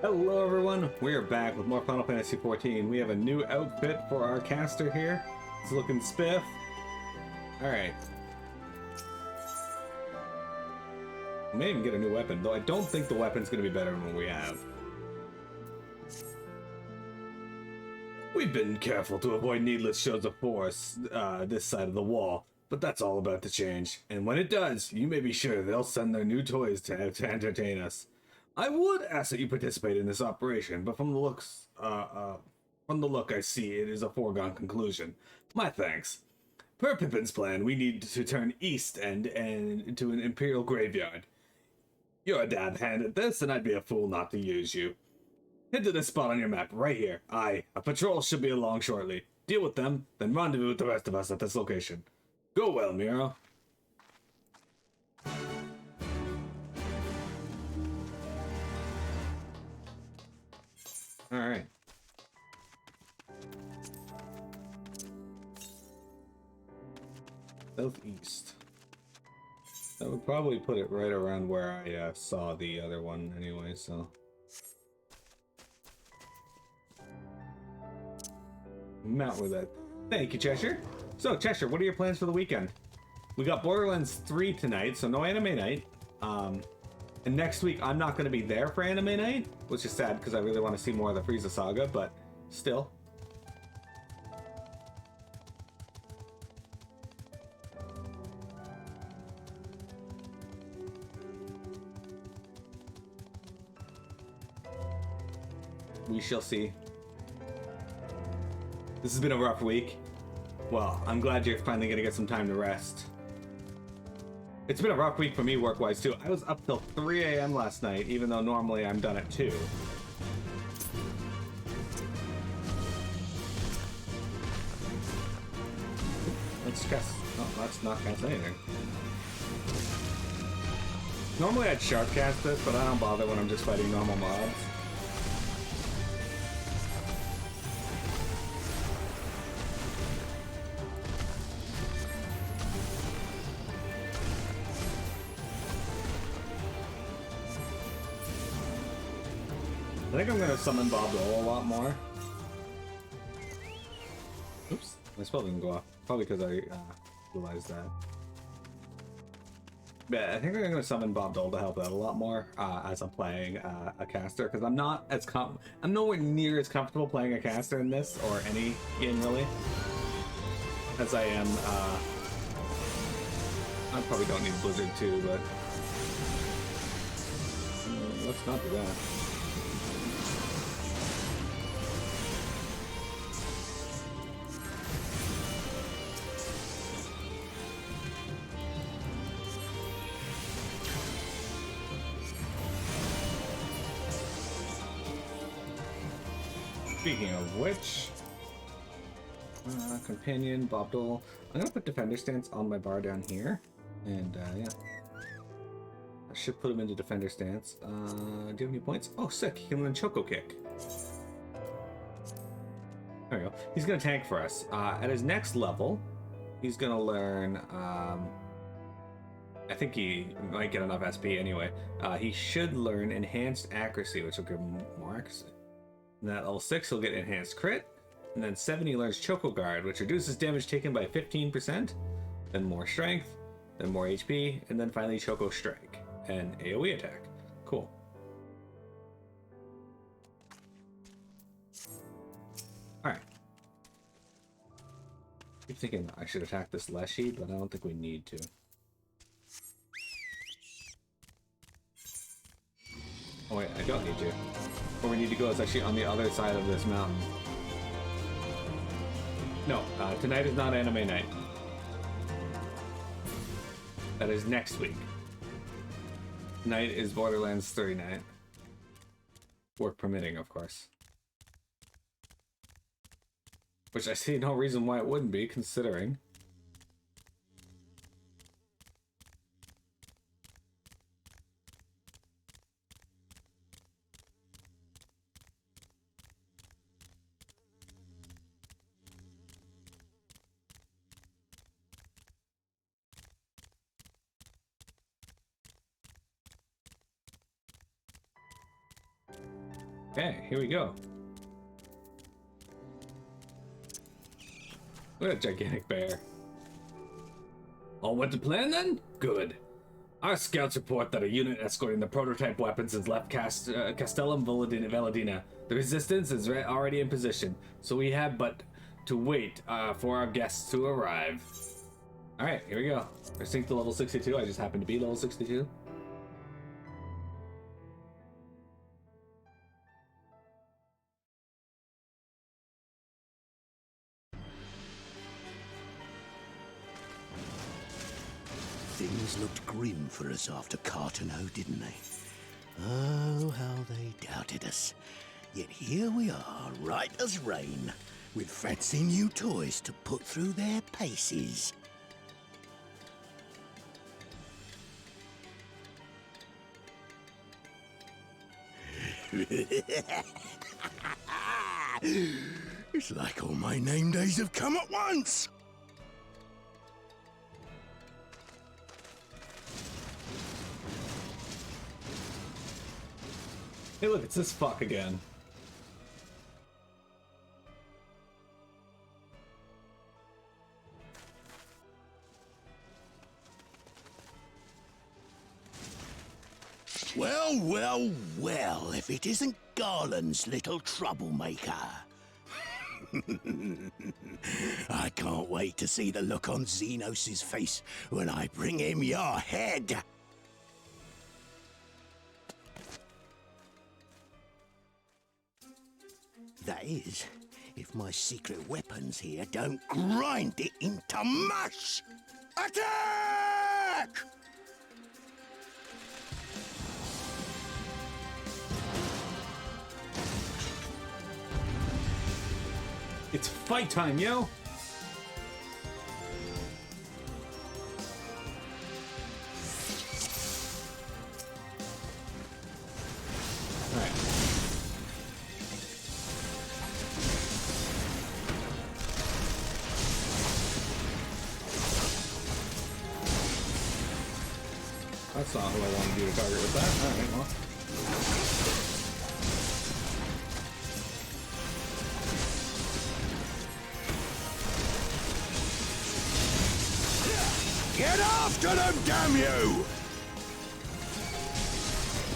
Hello everyone, we are back with more Final Fantasy XIV. We have a new outfit for our caster here. It's looking spiff. Alright. May even get a new weapon, though I don't think the weapon's going to be better than what we have. We've been careful to avoid needless shows of force this side of the wall, but that's all about to change. And when it does, you may be sure they'll send their new toys to entertain us. I would ask that you participate in this operation, but from the look I see, it is a foregone conclusion. My thanks. Per Pippin's plan, we need to turn east and into an imperial graveyard. You're a dab hand at this, and I'd be a fool not to use you. Head to this spot on your map, right here. Aye, a patrol should be along shortly. Deal with them, then rendezvous with the rest of us at this location. Go well, Miro. Alright. Southeast. That would probably put it right around where I saw the other one anyway, so... Mount with that. Thank you, Cheshire. So, Cheshire, what are your plans for the weekend? We got Borderlands 3 tonight, so no anime night. And next week, I'm not going to be there for anime night, which is sad because I really want to see more of the Frieza saga, but still. We shall see. This has been a rough week. Well, I'm glad you're finally going to get some time to rest. It's been a rough week for me work-wise, too. I was up till 3 a.m. last night, even though normally I'm done at 2. Let's cast... Oh, let's not cast anything. Normally I'd sharp cast this, but I don't bother when I'm just fighting normal mobs. I think I'm going to summon Bob Dole a lot more. Oops, my spell didn't go off. Probably because I realized that. Yeah, I think I'm going to summon Bob Dole to help out a lot more as I'm playing a caster, because I'm not as I'm nowhere near as comfortable playing a caster in this, or any game really, as I am. I probably don't need Blizzard too, but let's not do that. Speaking of which, companion, Bob Dole. I'm gonna put Defender Stance on my bar down here, and yeah, I should put him into Defender Stance. Do you have any points? Oh, sick! He can learn Choco Kick. There we go. He's gonna tank for us. At his next level, he's gonna learn. I think he might get enough SP anyway. He should learn Enhanced Accuracy, which will give him more accuracy. And at level 6, he'll get Enhanced Crit. And then 7, he learns Choco Guard, which reduces damage taken by 15%. Then more Strength, then more HP, and then finally Choco Strike and AoE attack. Cool. Alright. I keep thinking I should attack this Leshy, but I don't think we need to. Oh wait, I don't need to. Where we need to go is actually on the other side of this mountain. No, tonight is not anime night. That is next week. Tonight is Borderlands 3 night. Work permitting, of course. Which I see no reason why it wouldn't be, considering. Okay, here we go. What a gigantic bear. All went to plan then? Good. Our scouts report that a unit escorting the prototype weapons has left Castellum Valladina. The resistance is already in position, so we have but to wait for our guests to arrive. Alright, here we go. We're synced to level 62. I just happen to be level 62. Things looked grim for us after Cartano, didn't they? Oh, how they doubted us. Yet here we are, right as rain, with fancy new toys to put through their paces. It's like all my name days have come at once! Hey look, it's this fuck again. Well, well, well, if it isn't Garland's little troublemaker. I can't wait to see the look on Xenos' face when I bring him your head. That is, if my secret weapons here don't grind it into mush! Attack! It's fight time, yo! Alright. That's not who I wanted you to target with that. Alright, well. Get after them, damn you!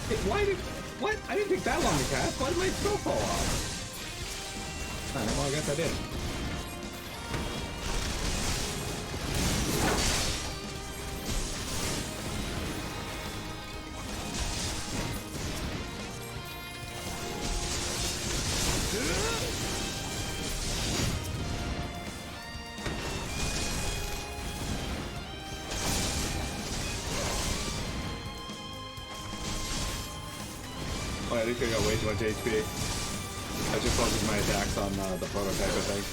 Hey, why did... What? I didn't take that long to cast. Why did my throw fall off? Alright, well, I guess I did. Oh, I think I got way too much HP. I just focused my attacks on the prototype, I think.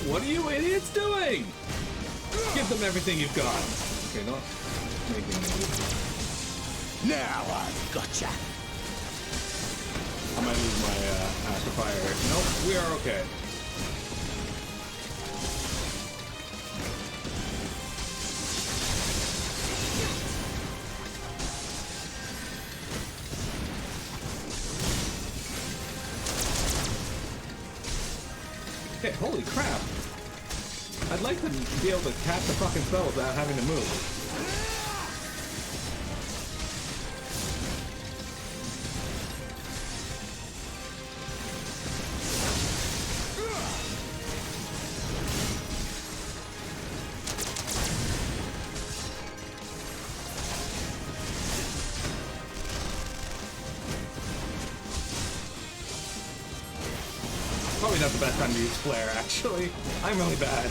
What are you idiots doing? Give them everything you've got. Okay, not making me. Now I've gotcha. I might lose my Ash of Fire. Nope, we are okay. Okay, holy crap. I'd like to be able to cast the fucking spell without having to move. Probably not the best time to use Flare, actually. I'm really bad.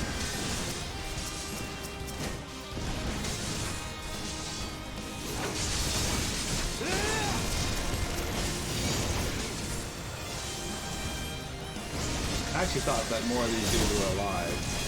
I actually thought that more of these dudes were alive.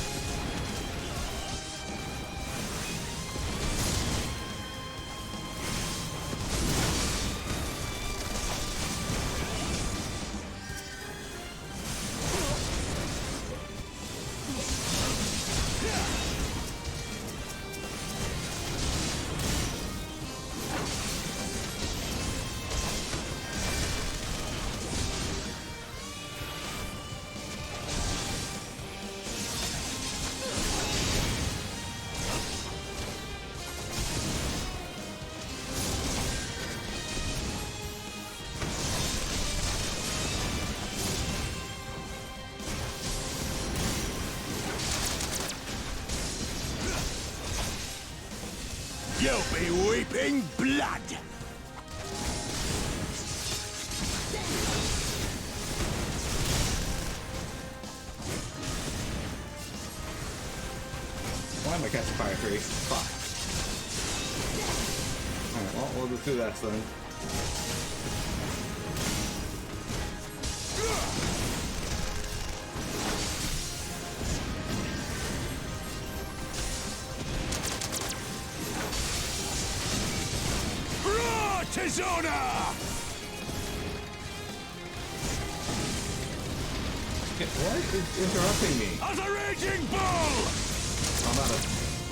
You'll be weeping blood! Why am I catching fire free? Fuck. Alright, well, we'll just do that then. Tizona! What is interrupting me? As a raging bull! I'm out of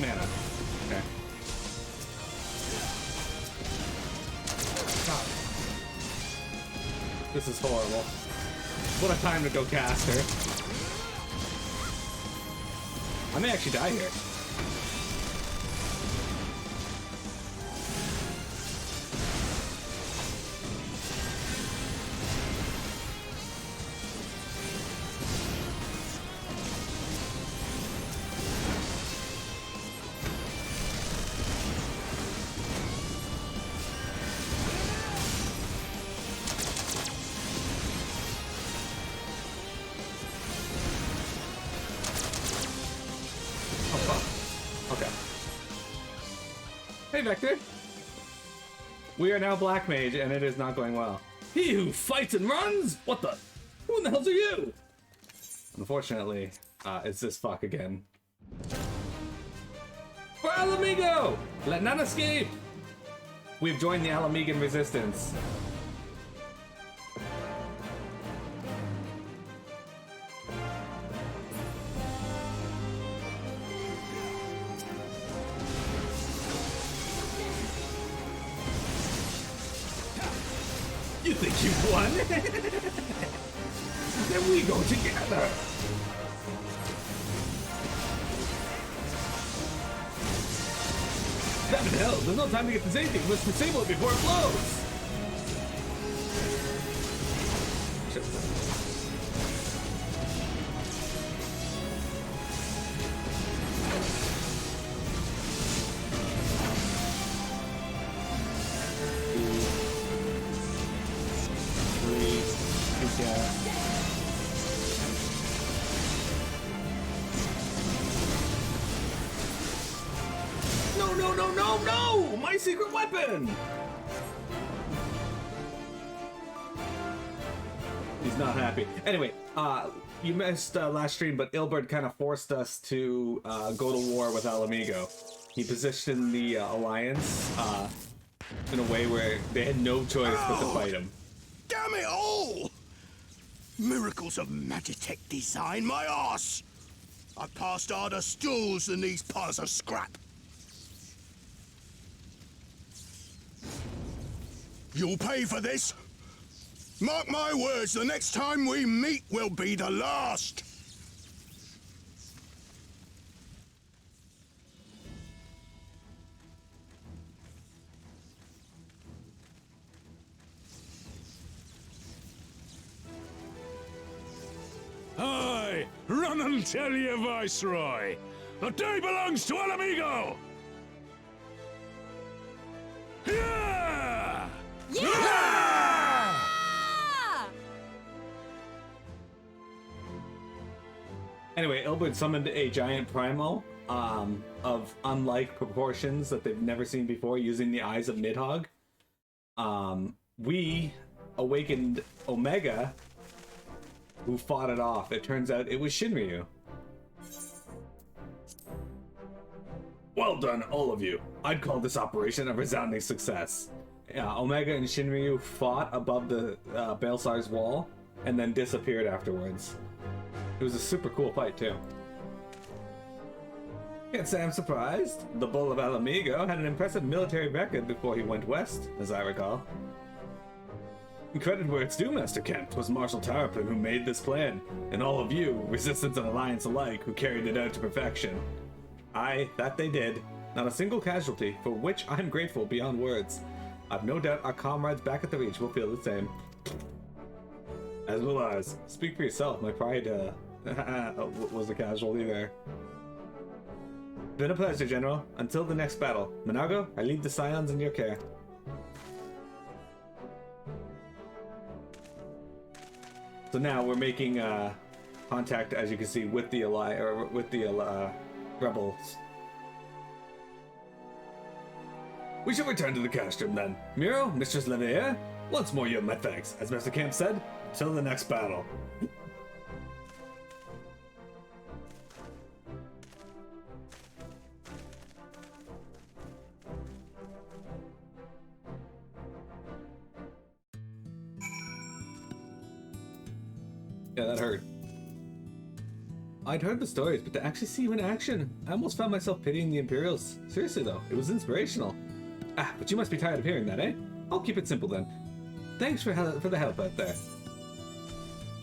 mana. Okay. God. This is horrible. What a time to go cast her. I may actually die here. Hey, Vector. We are now Black Mage, and it is not going well. He who fights and runs? What the? Who in the hell are you? Unfortunately, it's this fuck again. For Alamigo! Let none escape! We've joined the Alamigan resistance. You think you won? Then we go together. Damn hell, there's no time to get this anything. Let's disable it before it blows. No! My secret weapon! He's not happy. Anyway, you missed last stream, but Ilberd kind of forced us to go to war with Alamigo. He positioned the Alliance in a way where they had no choice but to fight him. Damn it all! Miracles of Magitech design, my arse! I've passed harder stools than these piles of scrap. You'll pay for this. Mark my words, the next time we meet will be the last. Aye, run and tell your viceroy. The day belongs to Alamigo. Yeah! Yeah! Anyway, Ilberd summoned a giant primal of unlike proportions that they've never seen before using the eyes of Nidhogg. We awakened Omega, who fought it off. It turns out it was Shinryu. Well done, all of you. I'd call this operation a resounding success. Omega and Shinryu fought above the Baelsar's wall and then disappeared afterwards. It was a super cool fight, too. Can't say I'm surprised. The Bull of Alamigo had an impressive military record before he went west, as I recall. Credit where it's due, Master Kent. 'Twas Marshal Tarapin who made this plan, and all of you, Resistance and Alliance alike, who carried it out to perfection. Aye, that they did. Not a single casualty, for which I'm grateful beyond words. I've no doubt our comrades back at the Reach will feel the same. As will ours. Speak for yourself, my pride was a casualty there. been a pleasure, General. Until the next battle. Minago, I leave the Scions in your care. So now we're making contact, as you can see, with the rebels. We shall return to the castrum then. Miro, Mistress Leveille, once more you have my thanks. As Master Camp said, till the next battle. Yeah, that hurt. I'd heard the stories, but to actually see you in action, I almost found myself pitying the Imperials. Seriously though, it was inspirational. Ah, but you must be tired of hearing that, eh? I'll keep it simple then. Thanks for the help out there.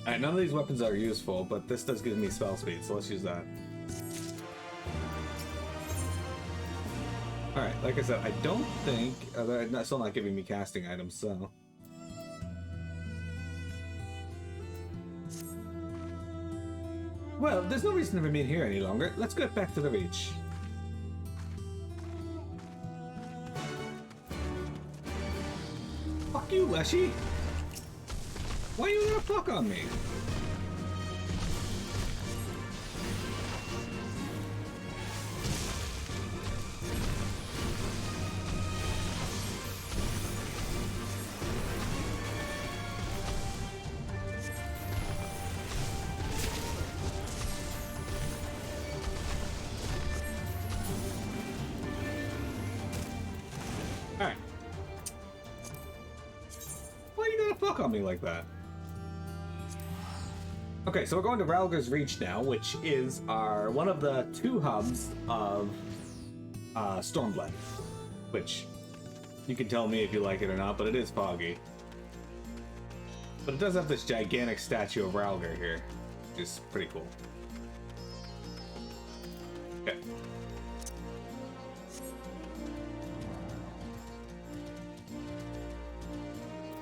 Alright, none of these weapons are useful, but this does give me spell speed, so let's use that. Alright, like I said, I don't think... they're still not giving me casting items, so... Well, there's no reason to remain here any longer. Let's get back to the Reach. Fuck you, Leshy! Why are you gonna fuck on me? Alright. Why are you gonna fuck on me like that? Okay, so we're going to Ralgar's Reach now, which is one of the 2 hubs of Stormblood. Which, you can tell me if you like it or not, but it is foggy. But it does have this gigantic statue of Ralgar here, which is pretty cool. Okay.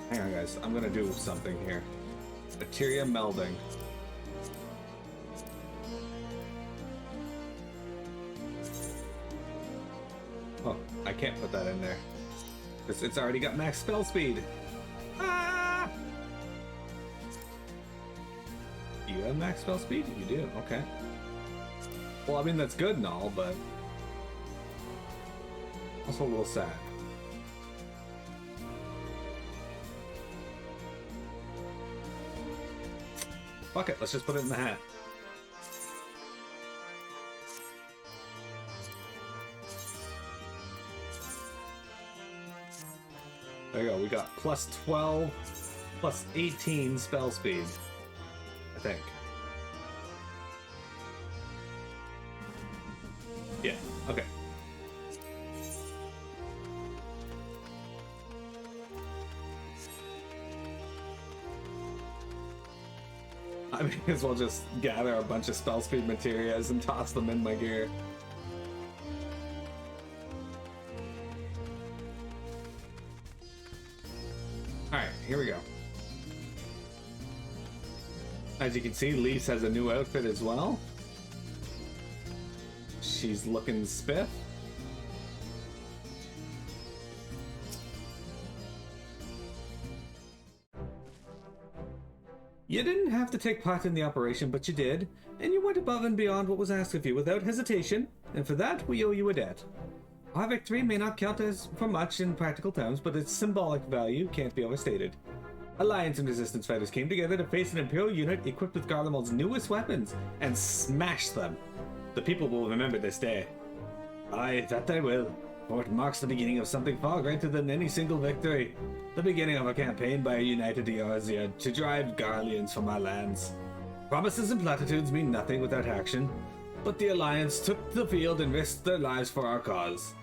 Hang on, guys. I'm gonna do something here. Materia melding. Oh, I can't put that in there. It's already got max spell speed. Ah! You have max spell speed? You do, okay. Well, I mean, that's good and all, but... also a little sad. Fuck it, let's just put it in the hat. There you go, we got plus 12, plus 18 spell speed, I think. Yeah, okay. I may as well just gather a bunch of spell speed materials and toss them in my gear. Alright, here we go. As you can see, Lise has a new outfit as well. She's looking spiff. You didn't have to take part in the operation, but you did, and you went above and beyond what was asked of you without hesitation, and for that we owe you a debt. Our victory may not count as for much in practical terms, but its symbolic value can't be overstated. Alliance and Resistance fighters came together to face an Imperial unit equipped with Garlemald's newest weapons, and smashed them. The people will remember this day. Aye, that they will, for it marks the beginning of something far greater than any single victory. The beginning of a campaign by a united Eorzea to drive Garleans from our lands. Promises and platitudes mean nothing without action, but the Alliance took the field and risked their lives for our cause.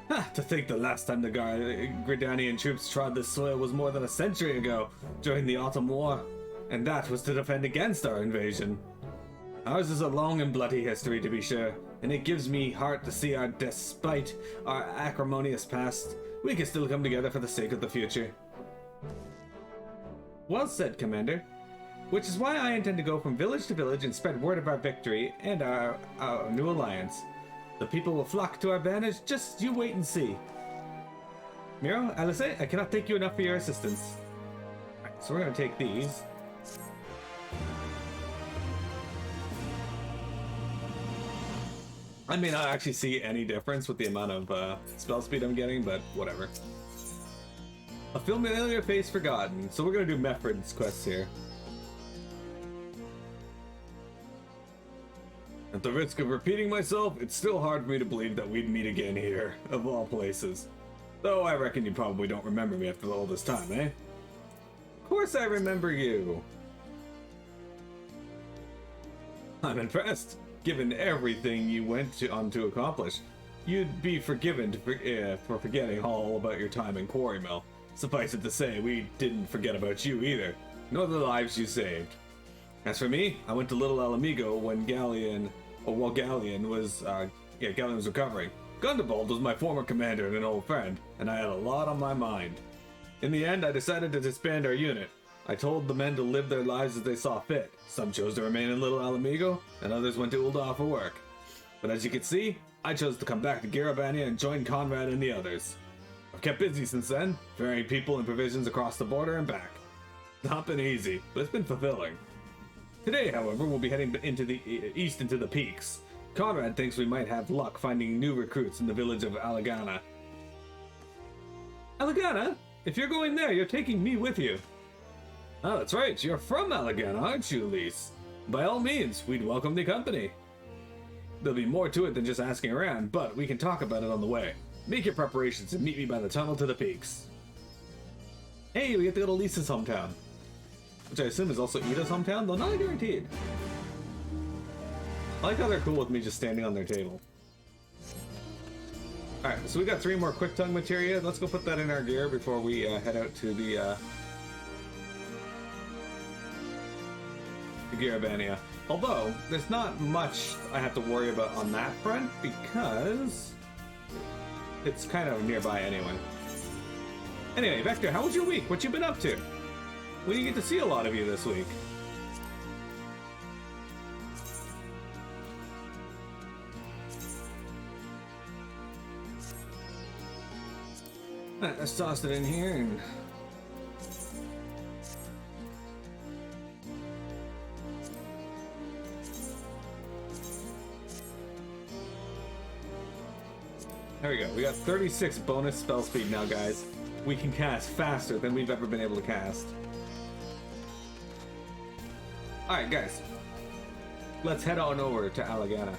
Ha! To think the last time the Gridanian troops trod this soil was more than a century ago, during the Autumn War, and that was to defend against our invasion. Ours is a long and bloody history, to be sure, and it gives me heart to see despite our acrimonious past, we can still come together for the sake of the future. Well said, Commander. Which is why I intend to go from village to village and spread word of our victory and our new alliance. The people will flock to our banners, just you wait and see. Miro, Alice, I cannot thank you enough for your assistance. Alright, so we're gonna take these. I may not actually see any difference with the amount of spell speed I'm getting, but whatever. A familiar face forgotten, so we're gonna do Meffred's quests here. At the risk of repeating myself, it's still hard for me to believe that we'd meet again here, of all places. Though I reckon you probably don't remember me after all this time, eh? Of course I remember you! I'm impressed. Given everything you went on to accomplish, you'd be forgiven for forgetting all about your time in Quarry Mill. Suffice it to say, we didn't forget about you either, nor the lives you saved. As for me, I went to Little Alamigo when Galleon was recovering. Gundevald was my former commander and an old friend, and I had a lot on my mind. In the end, I decided to disband our unit. I told the men to live their lives as they saw fit. Some chose to remain in Little Alamigo, and others went to Ul'dah for work. But as you can see, I chose to come back to Garabania and join Conrad and the others. I've kept busy since then, ferrying people and provisions across the border and back. Not been easy, but it's been fulfilling. Today, however, we'll be heading into the east into the peaks. Conrad thinks we might have luck finding new recruits in the village of Alagana. Alagana? If you're going there, you're taking me with you. Oh, that's right. You're from Alagana, aren't you, Elise? By all means, we'd welcome the company. There'll be more to it than just asking around, but we can talk about it on the way. Make your preparations and meet me by the tunnel to the peaks. Hey, we get to go to Lisa's hometown. Which I assume is also Ida's hometown, though not guaranteed. I like how they're cool with me just standing on their table. Alright, so we got 3 more quick tongue materia. Let's go put that in our gear before we head out to the Garabania. Although, there's not much I have to worry about on that front because it's kind of nearby anyway. Anyway, Vector, how was your week? What you been up to? We didn't get to see a lot of you this week. Alright, let's toss it in here and... There we go. We got 36 bonus spell speed now, guys. We can cast faster than we've ever been able to cast. Alright, guys. Let's head on over to Alagana.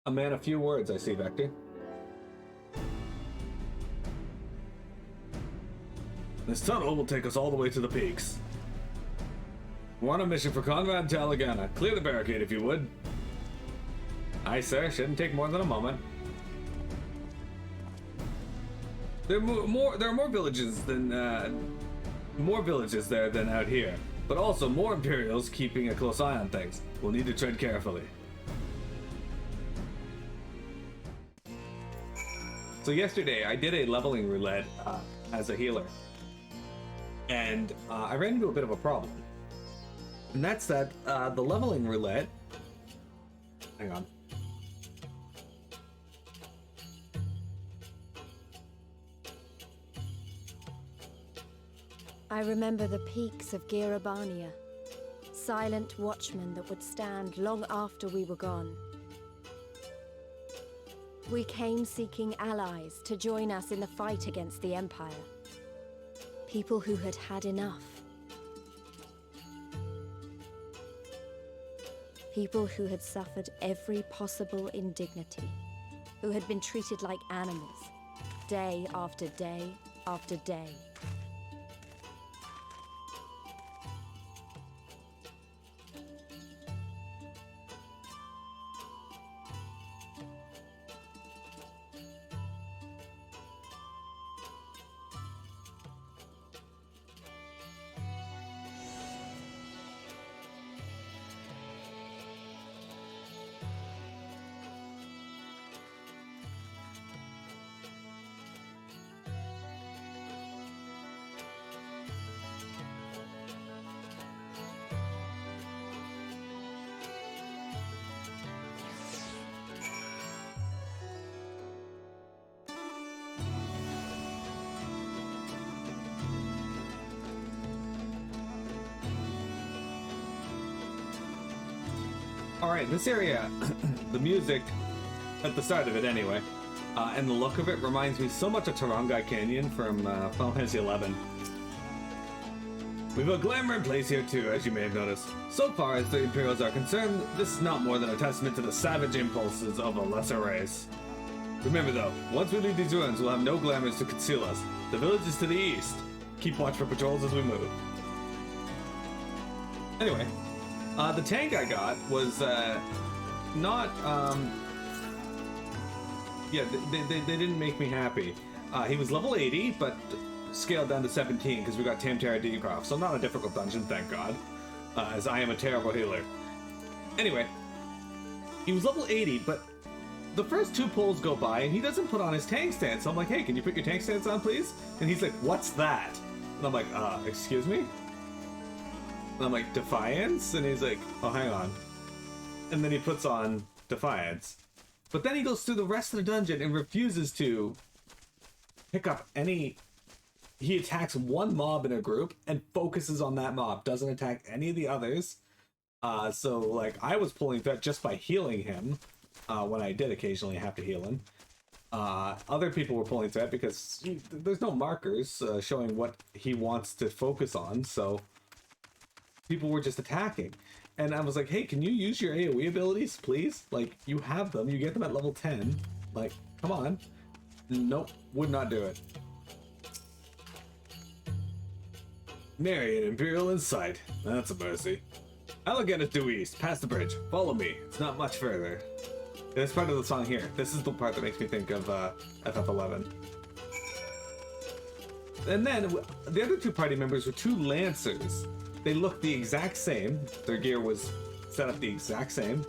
A man of few words, I see, Vector. This tunnel will take us all the way to the peaks. We're on a mission for Conrad to Alagana. Clear the barricade if you would. Aye, sir. Shouldn't take more than a moment. There are more villages there than out here, but also more imperials keeping a close eye on things. We'll need to tread carefully. So yesterday I did a leveling roulette as a healer, and I ran into a bit of a problem, and that's that the leveling roulette. Hang on. I remember the peaks of Garabania, silent watchmen that would stand long after we were gone. We came seeking allies to join us in the fight against the Empire. People who had had enough. People who had suffered every possible indignity. Who had been treated like animals, day after day after day. Alright, this area, the music, at the start of it anyway, and the look of it reminds me so much of Tarongai Canyon from Final Fantasy XI. We've a glamour in place here too, as you may have noticed. So far as the Imperials are concerned, this is not more than a testament to the savage impulses of a lesser race. Remember though, once we leave these ruins, we'll have no glamours to conceal us. The village is to the east. Keep watch for patrols as we move. Anyway, the tank I got was not, yeah, they didn't make me happy. He was level 80, but scaled down to 17 because we got Tamtara Decroft, so not a difficult dungeon, thank God, as I am a terrible healer. Anyway, he was level 80, but the first 2 pulls go by and he doesn't put on his tank stance. So I'm like, hey, can you put your tank stance on, please? And he's like, what's that? And I'm like, excuse me? And I'm like, Defiance? And he's like, oh, hang on. And then he puts on Defiance. But then he goes through the rest of the dungeon and refuses to pick up any... He attacks one mob in a group and focuses on that mob. Doesn't attack any of the others. So, like, I was pulling threat just by healing him. When I did occasionally have to heal him. Other people were pulling threat because there's no markers showing what he wants to focus on. So, people were just attacking. And I was like, hey, can you use your AoE abilities, please? Like, you have them. You get them at level 10. Like, come on. Nope. Would not do it. Nary an Imperial in sight. That's a mercy. I'll get it due east, past the bridge. Follow me. It's not much further. This part of the song here. This is the part that makes me think of FF11. And then the other 2 party members were 2 Lancers. They looked the exact same. Their gear was set up the exact same.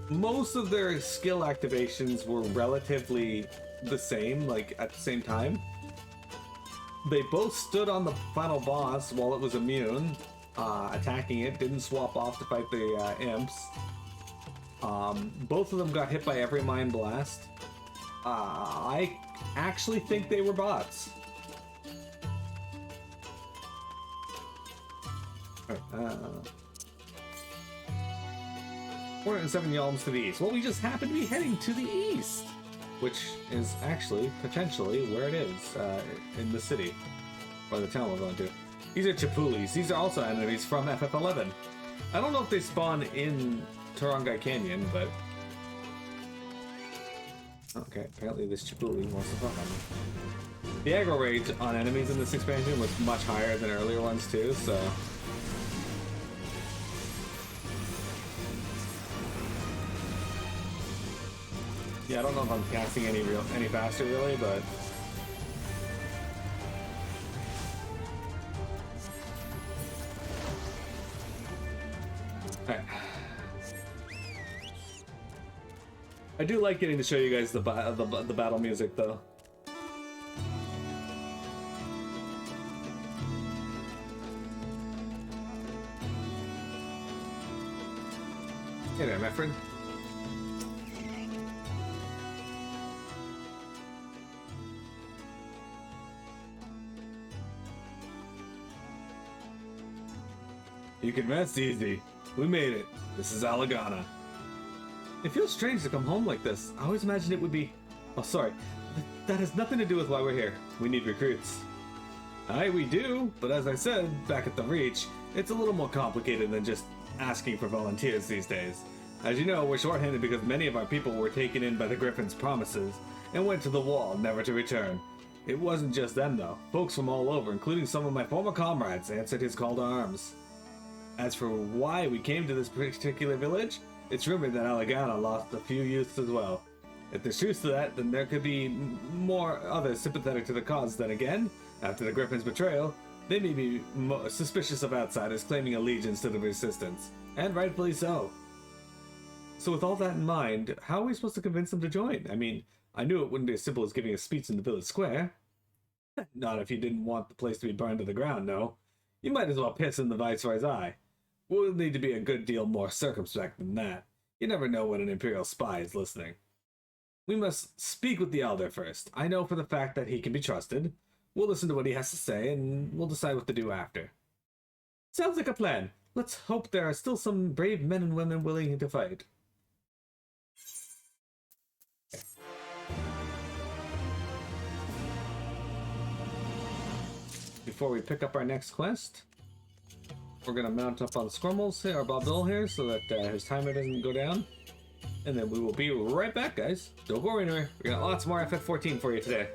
Most of their skill activations were relatively the same, like at the same time. They both stood on the final boss while it was immune, attacking it, didn't swap off to fight the imps. Both of them got hit by every Mind Blast. I actually think they were bots. 407 yalms to the east. Well, we just happen to be heading to the east, which is actually potentially where it is in the city or the town we're going to. These are Chipulis. These are also enemies from FF11. I don't know if they spawn in Tarongai Canyon, but okay, apparently this Chipuli wants to fuck on me. The aggro rate on enemies in this expansion was much higher than earlier ones too, so yeah, I don't know if I'm casting any faster really, but alright. I do like getting to show you guys the battle music, though. Hey there, my friend. You can rest easy. We made it. This is Alagana. It feels strange to come home like this. I always imagined it would be... Oh, sorry. That has nothing to do with why we're here. We need recruits. Aye, we do, but as I said, back at the Reach, it's a little more complicated than just asking for volunteers these days. As you know, we're shorthanded because many of our people were taken in by the Griffin's promises and went to the wall, never to return. It wasn't just them, though. Folks from all over, including some of my former comrades, answered his call to arms. As for why we came to this particular village, it's rumored that Alagana lost a few youths as well. If there's truth to that, then there could be more others sympathetic to the cause. Then again, after the Griffin's betrayal, they may be suspicious of outsiders claiming allegiance to the Resistance, and rightfully so. So with all that in mind, how are we supposed to convince them to join? I mean, I knew it wouldn't be as simple as giving a speech in the village square. Not if you didn't want the place to be burned to the ground, no. You might as well piss in the Viceroy's eye. We'll need to be a good deal more circumspect than that. You never know when an Imperial spy is listening. We must speak with the Elder first. I know for the fact that he can be trusted. We'll listen to what he has to say, and we'll decide what to do after. Sounds like a plan. let's hope there are still some brave men and women willing to fight. Before we pick up our next quest, we're gonna mount up on Squirmels here, or Bobdol here, so that his timer doesn't go down. And then we will be right back, guys. Don't go anywhere. We got lots more FF14 for you today.